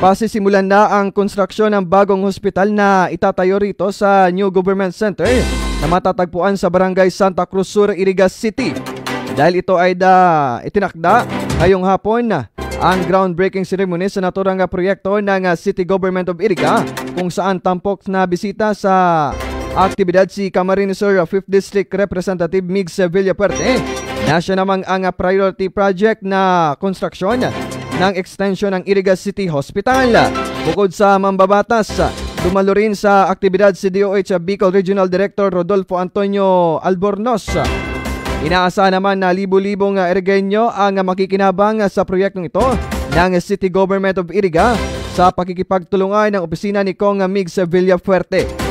Pasisimulan na ang konstruksyon ng bagong hospital na itatayo rito sa New Government Center na matatagpuan sa Barangay Santa Cruz Sur, Iriga City. Dahil ito ay itinakda ngayong hapon ang groundbreaking ceremony sa naturang proyekto ng City Government of Iriga, kung saan tampok na bisita sa aktibidad si Camarines Sur 5th District Representative Migs Villafuerte na siya namang ang priority project na konstruksyon ng extension ng Iriga City Hospital. Bukod sa mambabatas, dumalo rin sa aktibidad si DOH Bicol Regional Director Rodolfo Antonio Albornoz. Inaasahan naman na libo-libong Irigenyo ang makikinabang sa proyektong ito ng City Government of Iriga sa pakikipagtulungan ng opisina ni Kong Migs Villafuerte.